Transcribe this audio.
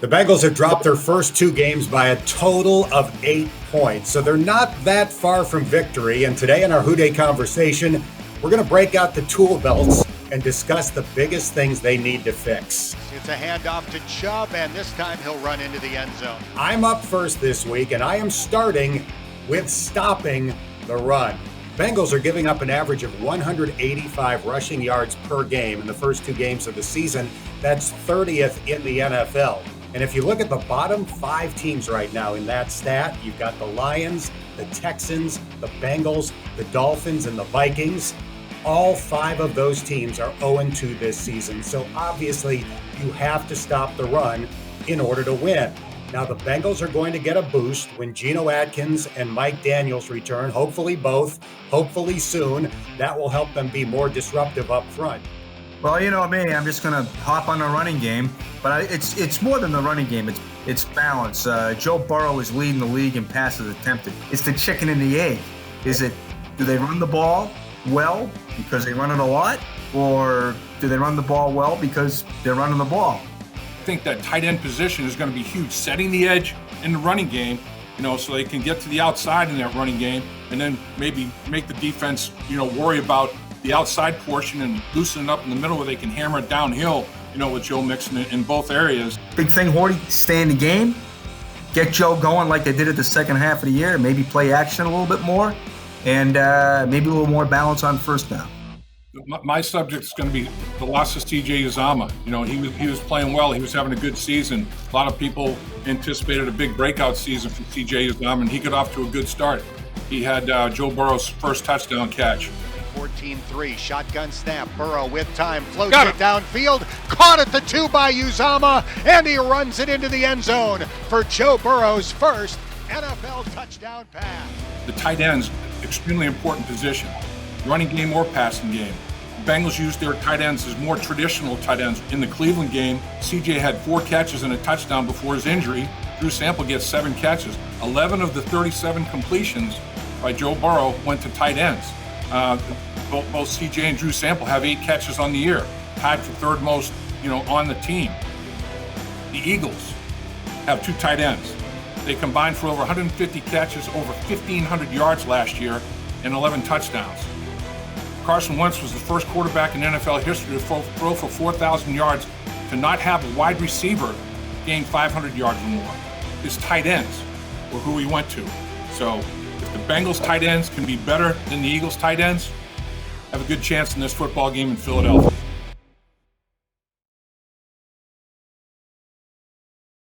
The Bengals have dropped their first two games by a total of 8 points, so they're not that far from victory. And today in our Who Dey conversation, we're going to break out the tool belts and discuss the biggest things they need to fix. It's a handoff to Chubb, and this time he'll run into the end zone. I'm up first this week, and I am starting with stopping the run. Bengals are giving up an average of 185 rushing yards per game in the first two games of the season. That's 30th in the NFL. And if you look at the bottom 5 teams right now in that stat, you've got the Lions, the Texans, the Bengals, the Dolphins, and the Vikings. All 5 of those teams are 0-2 this season. So obviously you have to stop the run in order to win. Now the Bengals are going to get a boost when Geno Atkins and Mike Daniels return, hopefully both, hopefully soon. That will help them be more disruptive up front. Well, you know me, I'm just going to hop on the running game, but it's more than the running game. It's balance. Joe Burrow is leading the league in passes attempted. It's the chicken and the egg. Do they run the ball well because they run it a lot, or do they run the ball well because they're running the ball? I think that tight end position is going to be huge, setting the edge in the running game, so they can get to the outside in that running game, and then maybe make the defense, worry about the outside portion and loosen it up in the middle where they can hammer it downhill, with Joe Mixon in both areas. Big thing, Hoardy, stay in the game, get Joe going like they did at the second half of the year, maybe play action a little bit more, and maybe a little more balance on first down. My subject is going to be the loss of C.J. Uzomah. He was playing well. He was having a good season. A lot of people anticipated a big breakout season for C.J. Uzomah, and he got off to a good start. He had Joe Burrow's first touchdown catch. 14-3, shotgun snap, Burrow with time, floats it downfield, caught at the 2 by Uzomah, and he runs it into the end zone for Joe Burrow's first NFL touchdown pass. The tight end's extremely important position, running game or passing game. The Bengals used their tight ends as more traditional tight ends. In the Cleveland game, CJ had 4 catches and a touchdown before his injury. Drew Sample gets 7 catches. 11 of the 37 completions by Joe Burrow went to tight ends. Both CJ and Drew Sample have 8 catches on the year, tied for third most, on the team. The Eagles have 2 tight ends. They combined for over 150 catches, over 1,500 yards last year, and 11 touchdowns. Carson Wentz was the first quarterback in NFL history to throw for 4,000 yards to not have a wide receiver gain 500 yards or more. His tight ends were who he went to. So if the Bengals tight ends can be better than the Eagles tight ends, have a good chance in this football game in Philadelphia.